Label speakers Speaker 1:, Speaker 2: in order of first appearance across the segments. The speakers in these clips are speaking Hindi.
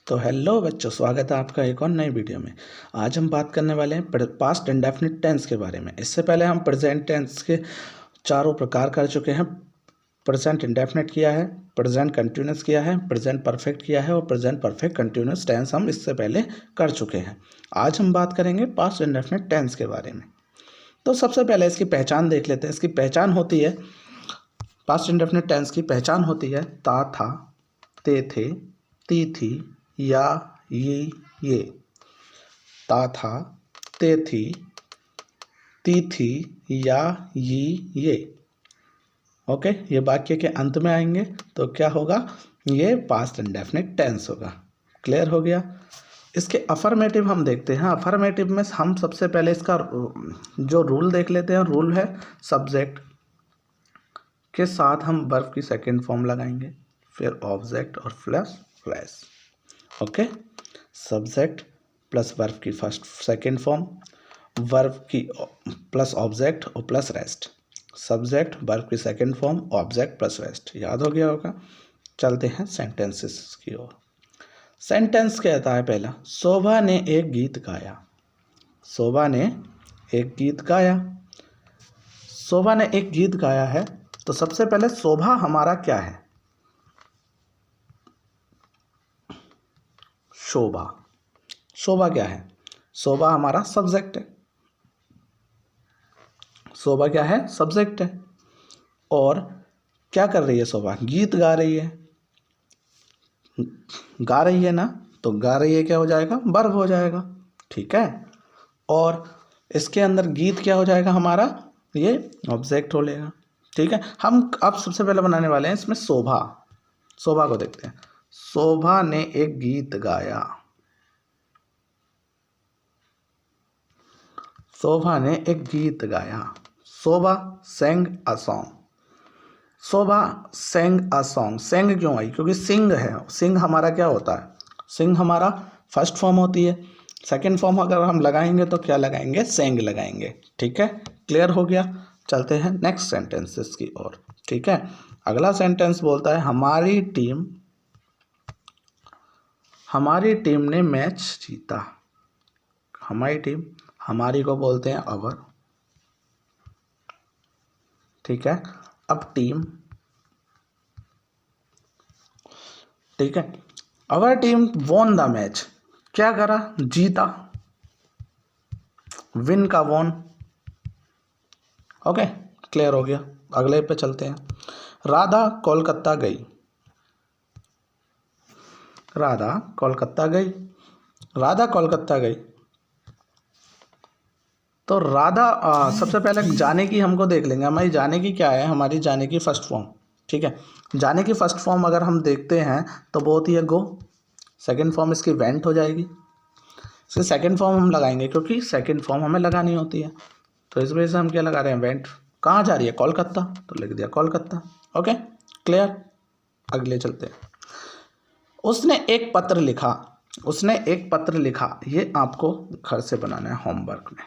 Speaker 1: तो हेलो बच्चों, स्वागत है आपका एक और नई वीडियो में। आज हम बात करने वाले हैं पास्ट इंडेफिनिट टेंस के बारे में। इससे पहले हम प्रेजेंट टेंस के चारों प्रकार कर चुके हैं। प्रेजेंट इंडेफिनिट किया है, प्रेजेंट कंटिन्यूस किया है, प्रेजेंट परफेक्ट किया है और प्रेजेंट परफेक्ट कंटिन्यूस टेंस हम इससे पहले कर चुके हैं। आज हम बात करेंगे पास्ट इंडेफिनिट टेंस के बारे में। तो सबसे पहले इसकी पहचान देख लेते हैं। इसकी पहचान होती है, पास्ट इंडेफिनिट टेंस की पहचान होती है ता था, ते थे, ती थी, या ये। ता था, ते थी, ती थी, या ये। ओके, ये वाक्य के अंत में आएंगे तो क्या होगा? ये पास्ट इंडेफिनिट टेंस होगा। क्लियर हो गया? इसके अफर्मेटिव हम देखते हैं। अफर्मेटिव में हम सबसे पहले इसका जो रूल देख लेते हैं। रूल है सब्जेक्ट के साथ हम वर्ब की सेकंड फॉर्म लगाएंगे, फिर ऑब्जेक्ट और plus rest. Okay, subject plus verb की फर्स्ट सेकंड फॉर्म, वर्ब की प्लस ऑब्जेक्ट और प्लस रेस्ट। सब्जेक्ट वर्ब की second form, object plus rest. याद हो गया होगा? चलते हैं सेंटेंसेस की ओर। सेंटेंस कहता है पहला, शोभा ने एक गीत गाया। शोभा ने एक गीत गाया। शोभा ने एक गीत गाया है तो सबसे पहले शोभा हमारा क्या है? शोभा। शोभा क्या है? शोभा हमारा सब्जेक्ट है। शोभा क्या है? सब्जेक्ट है। और क्या कर रही है शोभा? गीत गा रही है। गा रही है ना, तो गा रही है क्या हो जाएगा? वर्ब हो जाएगा। ठीक है। और इसके अंदर गीत क्या हो जाएगा हमारा? ये ऑब्जेक्ट हो लेगा। ठीक है। हम अब सबसे पहले बनाने वाले हैं इसमें शोभा। शोभा को देखते हैं। शोभा ने एक गीत गाया। शोभा ने एक गीत गाया। शोभा sang a song। Shobha sang a song। sang क्यों आई? क्योंकि सिंग है। सिंग हमारा क्या होता है? सिंग हमारा फर्स्ट फॉर्म होती है। सेकंड फॉर्म अगर हम लगाएंगे तो क्या लगाएंगे? sang लगाएंगे। ठीक है, क्लियर हो गया? चलते हैं नेक्स्ट सेंटेंसेस की ओर। ठीक है, अगला सेंटेंस बोलता है हमारी टीम ने मैच जीता। हमारी टीम, हमारी को बोलते हैं अवर। ठीक है, अब टीम। ठीक है, our team won the match. क्या करा? जीता। विन का वॉन। ओके, क्लियर हो गया? अगले पे चलते हैं। राधा कोलकाता गई। राधा कोलकाता गई। राधा कोलकाता गई तो राधा सबसे पहले जाने की हमको देख लेंगे। हमारी जाने की क्या है? हमारी जाने की फर्स्ट फॉर्म। ठीक है, जाने की फर्स्ट फॉर्म अगर हम देखते हैं तो वो होती है गो। सेकंड फॉर्म इसकी वेंट हो जाएगी। इसकी सेकंड फॉर्म हम लगाएंगे क्योंकि सेकंड फॉर्म हमें लगानी होती है, तो इस वजह से हम क्या लगा रहे हैं? वेंट। कहाँ जा रही है? कोलकाता, तो लिख दिया कोलकाता। Okay, clear? अगले चलते हैं। उसने एक पत्र लिखा। उसने एक पत्र लिखा, ये आपको घर से बनाना है होमवर्क में।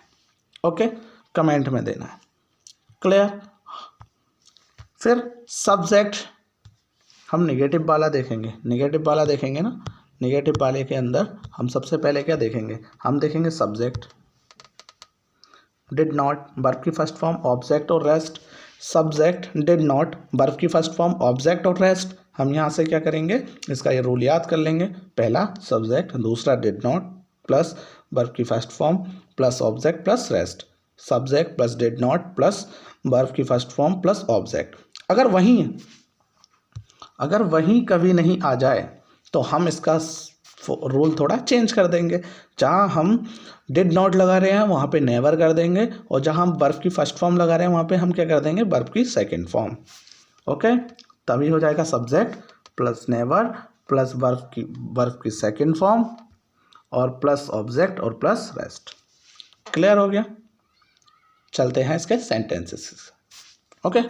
Speaker 1: ओके, कमेंट में देना है। क्लियर? फिर सब्जेक्ट हम निगेटिव वाला देखेंगे। निगेटिव वाला देखेंगे ना, निगेटिव वाले के अंदर हम सबसे पहले क्या देखेंगे? हम देखेंगे सब्जेक्ट, डिड नॉट, वर्ब की फर्स्ट फॉर्म, ऑब्जेक्ट और rest. Subject did not, verb की फर्स्ट फॉर्म, ऑब्जेक्ट और रेस्ट। हम यहाँ से क्या करेंगे? इसका ये रूल याद कर लेंगे। पहला सब्जेक्ट, दूसरा डिड नॉट प्लस वर्ब की first form plus object plus rest. Subject plus did not plus verb की फर्स्ट फॉर्म प्लस ऑब्जेक्ट। अगर वहीं कभी नहीं आ जाए तो हम इसका रूल थोड़ा चेंज कर देंगे। जहाँ हम डिड नॉट लगा रहे हैं वहाँ पे नेवर कर देंगे, और जहाँ हम वर्ब की फर्स्ट फॉर्म लगा रहे हैं वहाँ पे हम क्या कर देंगे? वर्ब की सेकंड फॉर्म। ओके, तभी हो जाएगा subject plus never plus verb की सेकंड फॉर्म और प्लस ऑब्जेक्ट और प्लस रेस्ट। क्लियर हो गया? चलते हैं इसके सेंटेंसेस। ओके,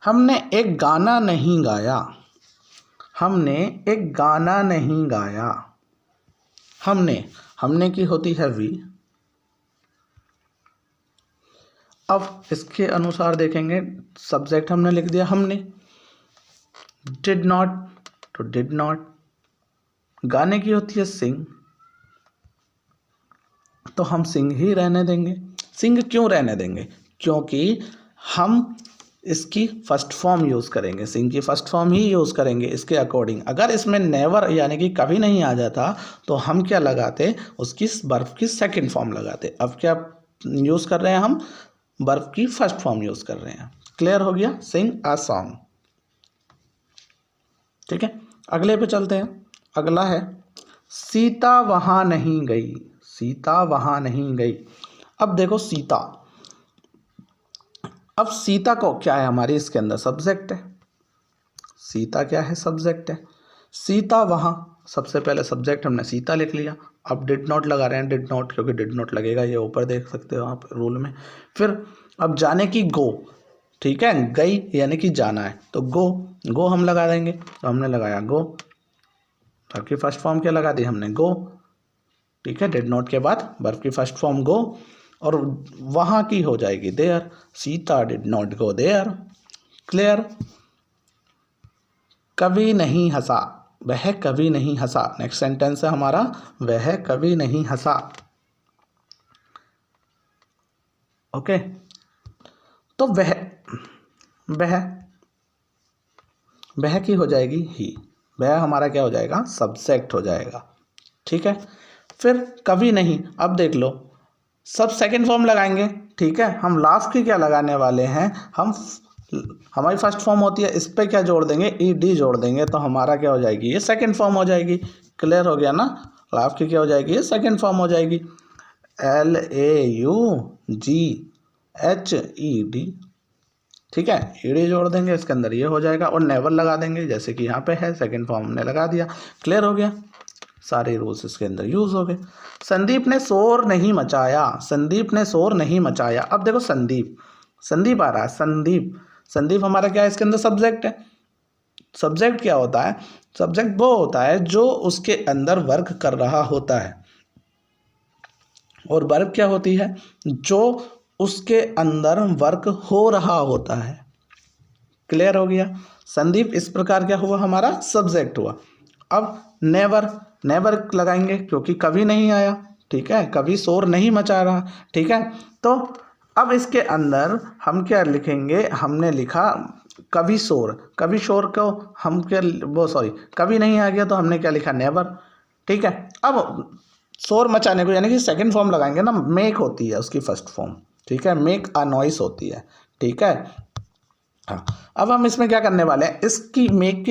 Speaker 1: हमने एक गाना नहीं गाया। हमने एक गाना नहीं गाया। हमने की होती है वी। अब इसके अनुसार देखेंगे, सब्जेक्ट हमने लिख दिया हमने, डिड नॉट तो डिड नॉट। गाने की होती है सिंग, तो हम सिंग ही रहने देंगे। सिंग क्यों रहने देंगे? क्योंकि हम इसकी फर्स्ट फॉर्म यूज़ करेंगे, सिंग की फर्स्ट फॉर्म ही यूज़ करेंगे इसके अकॉर्डिंग। अगर इसमें नेवर यानी कि कभी नहीं आ जाता तो हम क्या लगाते, उसकी वर्ब की सेकंड फॉर्म लगाते। अब क्या यूज़ कर रहे हैं हम, वर्ब की फर्स्ट फॉर्म यूज़ कर रहे हैं। क्लियर हो गया, सिंग अ सॉन्ग। ठीक है, अगले पे चलते हैं। अगला है सीता वहाँ नहीं गई। सीता वहाँ नहीं गई। अब देखो सीता, अब सीता को क्या है, हमारी इसके अंदर सब्जेक्ट है। सीता क्या है, सब्जेक्ट है। सीता वहाँ, सबसे पहले सब्जेक्ट हमने सीता लिख लिया। अब डिड नॉट लगा रहे हैं, डिड नॉट, क्योंकि डिड नॉट लगेगा, ये ऊपर देख सकते हो आप रूल में। फिर अब जाने की गो, ठीक है, गई यानी कि जाना है, तो गो हम लगा देंगे। तो हमने लगाया गो, वर्ब की फर्स्ट फॉर्म क्या लगा दी हमने, गो। ठीक है, डिड नॉट के बाद वर्ब की फर्स्ट फॉर्म गो, और वहाँ की हो जाएगी there. Sita did not go there. Clear. कभी नहीं हंसा, वह कभी नहीं हंसा। नेक्स्ट सेंटेंस है हमारा, वह कभी नहीं हंसा। ओके, तो वह की हो जाएगी ही, वह हमारा क्या हो जाएगा, सब्जेक्ट हो जाएगा। ठीक है, फिर कभी नहीं, अब देख लो सब सेकंड फॉर्म लगाएंगे। ठीक है, हम लास्ट की क्या लगाने वाले हैं, हमारी फर्स्ट फॉर्म होती है, इस पर क्या जोड़ देंगे, ईडी जोड़ देंगे, तो हमारा क्या हो जाएगी, ये सेकंड फॉर्म हो जाएगी। क्लियर हो गया ना, लास्ट की क्या हो जाएगी, ये सेकंड फॉर्म हो जाएगी, LAUGHED। ठीक है, ईडी जोड़ देंगे इसके अंदर, ये हो जाएगा, और नेवर लगा देंगे जैसे कि यहाँ पे है, सेकंड फॉर्म हमने लगा दिया। क्लियर हो गया, सारे रूल्स इसके अंदर यूज हो गए। संदीप ने शोर नहीं मचाया। संदीप ने शोर नहीं मचाया। अब देखो संदीप आ रहा है, संदीप हमारा क्या है, इसके अंदर सब्जेक्ट है। सब्जेक्ट क्या होता है, सब्जेक्ट वो होता है जो उसके अंदर वर्क कर रहा होता है, और वर्ब क्या होती है, जो उसके अंदर वर्क हो रहा होता है। क्लियर हो गया, संदीप इस प्रकार क्या हुआ, हमारा सब्जेक्ट हुआ। अब नेवर लगाएंगे क्योंकि कभी नहीं आया। ठीक है, कभी शोर नहीं मचा रहा। ठीक है, तो अब इसके अंदर हम क्या लिखेंगे, हमने लिखा कभी शोर को हम क्या, कभी नहीं आ गया तो हमने क्या लिखा, नेवर। ठीक है, अब शोर मचाने को यानी कि सेकंड फॉर्म लगाएंगे ना, मेक होती है उसकी फर्स्ट फॉर्म। ठीक है, मेक अ नॉइस होती है। ठीक है, हाँ, अब हम इसमें क्या करने वाले हैं, इसकी मेक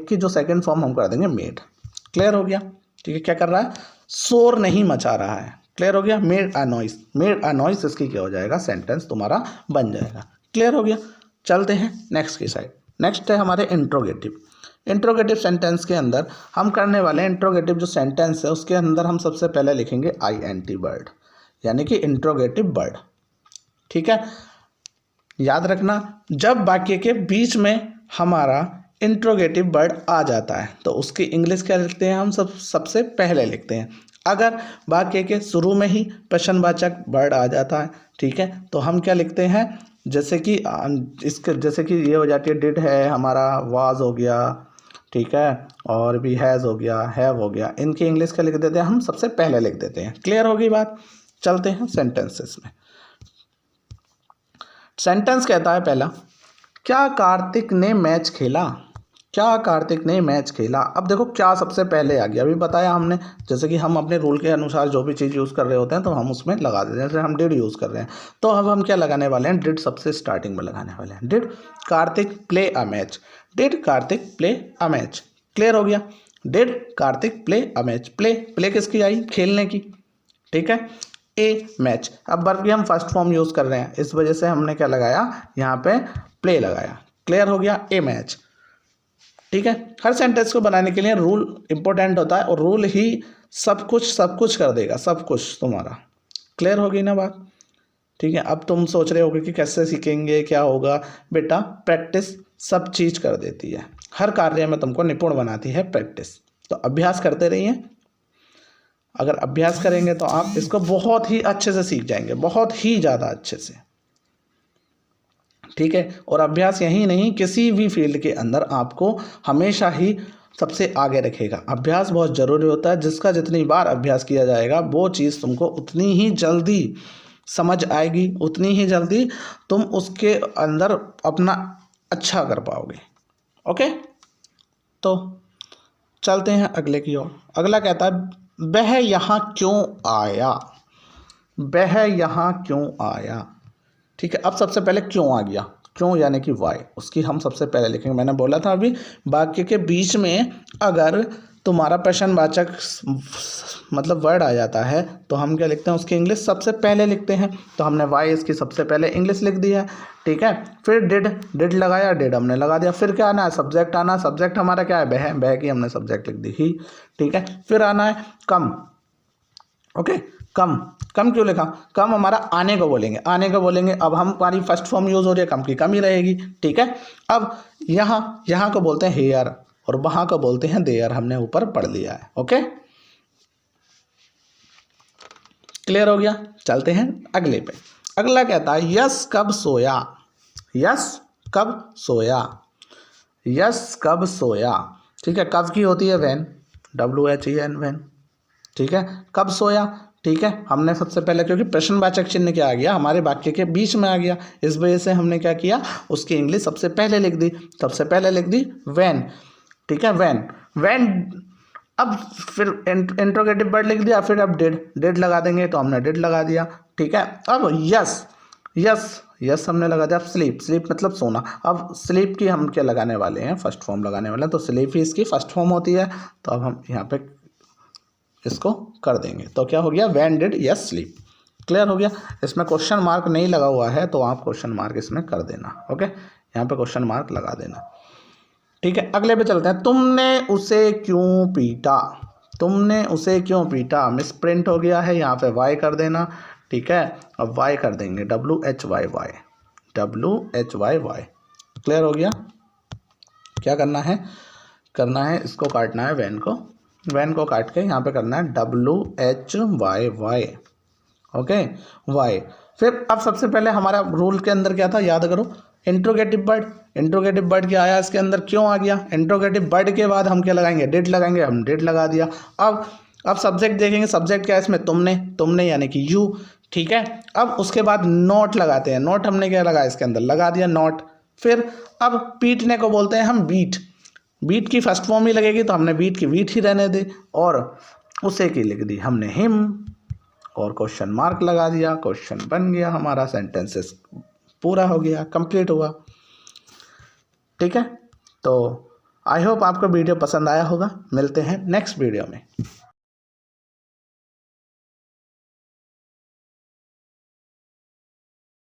Speaker 1: की जो सेकंड फॉर्म हम कर देंगे मेड। क्लियर हो गया। ठीक है, क्या कर रहा है, शोर नहीं मचा रहा है। क्लियर हो गया, मेड अ नॉइस इसकी क्या हो जाएगा, सेंटेंस तुम्हारा बन जाएगा। क्लियर हो गया, चलते हैं नेक्स्ट की साइड। नेक्स्ट है हमारे इंट्रोगेटिव सेंटेंस के अंदर हम करने वाले हैं, इंट्रोगेटिव जो सेंटेंस है उसके अंदर हम सबसे पहले लिखेंगे INT वर्ड, यानी कि इंट्रोगेटिव वर्ड। ठीक है, याद रखना, जब वाक्य के बीच में हमारा इंट्रोगेटिव वर्ड आ जाता है तो उसकी इंग्लिश क्या लिखते हैं, हम सबसे पहले लिखते हैं। अगर वाक्य के शुरू में ही प्रश्नवाचक वर्ड आ जाता है, ठीक है, तो हम क्या लिखते हैं, जैसे कि ये हो जाती है, डिड है हमारा, वाज हो गया, ठीक है, और भी हैज़ हो गया, हैव हो गया, इनकी इंग्लिश क्या लिख देते हैं, हम सबसे पहले लिख देते हैं। क्लियर होगी बात, चलते हैं सेंटेंसेस में। सेंटेंस कहता है पहला, क्या कार्तिक ने मैच खेला। क्या कार्तिक ने मैच खेला। अब देखो क्या सबसे पहले आ गया, अभी बताया हमने, जैसे कि हम अपने रूल के अनुसार जो भी चीज़ यूज़ कर रहे होते हैं तो हम उसमें लगा देते हैं। जैसे हम डिड यूज़ कर रहे हैं तो अब हम क्या लगाने वाले हैं, डिड सबसे स्टार्टिंग में लगाने वाले हैं। Did Kartik play a match. Did Kartik play a match. Clear हो गया, did Kartik play a match. Play किसकी आई, खेलने की। ठीक है, ए मैच। अब वर्ब की हम फर्स्ट फॉर्म यूज़ कर रहे हैं, इस वजह से हमने क्या लगाया, यहाँ पे प्ले लगाया। क्लियर हो गया, ए मैच। ठीक है, हर सेंटेंस को बनाने के लिए रूल इंपॉर्टेंट होता है, और रूल ही सब कुछ कर देगा, सब कुछ तुम्हारा। क्लियर होगी ना बात। ठीक है, अब तुम सोच रहे होगे कि कैसे सीखेंगे, क्या होगा। बेटा प्रैक्टिस सब चीज़ कर देती है, हर कार्य में तुमको निपुण बनाती है प्रैक्टिस। तो अभ्यास करते रहिए, अगर अभ्यास करेंगे तो आप इसको बहुत ही अच्छे से सीख जाएंगे, बहुत ही ज़्यादा अच्छे से। ठीक है। और अभ्यास यही नहीं, किसी भी फील्ड के अंदर आपको हमेशा ही सबसे आगे रखेगा। अभ्यास बहुत ज़रूरी होता है, जिसका जितनी बार अभ्यास किया जाएगा वो चीज़ तुमको उतनी ही जल्दी समझ आएगी, उतनी ही जल्दी तुम उसके अंदर अपना अच्छा कर पाओगे। ओके, तो चलते हैं अगले की ओर। अगला कहता है वह यहाँ क्यों आया, वह यहाँ क्यों आया। ठीक है, अब सबसे पहले क्यों आ गया, क्यों यानी कि वाई, उसकी हम सबसे पहले लिखेंगे। मैंने बोला था अभी, वाक्य के बीच में अगर तुम्हारा प्रश्नवाचक मतलब वर्ड आ जाता है तो हम क्या लिखते हैं, उसकी इंग्लिश सबसे पहले लिखते हैं। तो हमने वाई इसकी सबसे पहले इंग्लिश लिख दी है। ठीक है, फिर डिड लगाया, डिड हमने लगा दिया। फिर क्या आना है, सब्जेक्ट आना है। सब्जेक्ट हमारा क्या है, बह की हमने सब्जेक्ट लिख दी ही। ठीक है, फिर आना है कम। ओके, कम, कम क्यों लिखा, कम हमारा आने को बोलेंगे, आने को बोलेंगे। अब हमारी फर्स्ट फॉर्म यूज हो रही है, कम की कम ही रहेगी। ठीक है, अब यहाँ को बोलते हैं हेयर और वहाँ को बोलते हैं देयर, हमने ऊपर पढ़ लिया है। ओके, क्लियर हो गया। चलते हैं अगले पे। अगला कहता है यश कब सोया, यश कब सोया, यश कब सोया। ठीक है, कब की होती है वैन, WHEN वैन। ठीक है, कब सोया। ठीक है, हमने सबसे पहले, क्योंकि प्रश्नवाचक चिन्ह क्या आ गया, हमारे वाक्य के बीच में आ गया, इस वजह से हमने क्या किया, उसकी इंग्लिश सबसे पहले लिख दी। सबसे पहले लिख दी वैन। ठीक है, वैन, वैन। अब फिर इंट्रोगेटिव वर्ड लिख दिया, फिर अब डिड लगा देंगे, तो हमने डिड लगा दिया। ठीक है, अब यस, यस, यस हमने लगा दिया। स्लीप, स्लीप मतलब सोना। अब स्लीप की हम क्या लगाने वाले हैं, फर्स्ट फॉर्म लगाने वाले हैं, तो स्लीप ही इसकी फर्स्ट फॉर्म होती है। तो अब हम यहाँ पे इसको कर देंगे, तो क्या हो गया, when did yes sleep. Clear हो गया। इसमें क्वेश्चन मार्क नहीं लगा हुआ है तो आप क्वेश्चन मार्क इसमें कर देना। ओके, यहाँ पे क्वेश्चन मार्क लगा देना। ठीक है, अगले पे चलते हैं। तुमने उसे क्यों पीटा, तुमने उसे क्यों पीटा। मिस प्रिंट हो गया है, यहाँ पे वाई कर देना। ठीक है, अब वाई कर देंगे, WHYY, WHYY। क्लियर हो गया। क्या करना है, करना है इसको काटना है, वैन को, वैन को काट के यहाँ पे करना है WHYY। Okay, Y. फिर अब सबसे पहले हमारा रूल के अंदर क्या था, याद करो, इंट्रोगेटिव वर्ड। इंट्रोगेटिव वर्ड क्या आया इसके अंदर, क्यों आ गया। इंट्रोगेटिव वर्ड के बाद हम क्या लगाएंगे, डिड लगाएंगे, हम डिड लगा दिया। अब सब्जेक्ट देखेंगे, सब्जेक्ट क्या है इसमें, तुमने, तुमने यानी कि यू। ठीक है, अब उसके बाद नोट लगाते हैं। नोट हमने क्या लगाया इसके अंदर, लगा दिया नोट। फिर अब पीटने को बोलते हैं हम बीट, बीट की फर्स्ट फॉर्म ही लगेगी, तो हमने बीट की बीट ही रहने दी, और उसे की लिख दी हमने हिम, और क्वेश्चन मार्क लगा दिया। क्वेश्चन बन गया हमारा, सेंटेंसेस पूरा हो गया, कंप्लीट हुआ। ठीक है, तो आई होप आपको वीडियो पसंद आया होगा। मिलते हैं नेक्स्ट वीडियो में।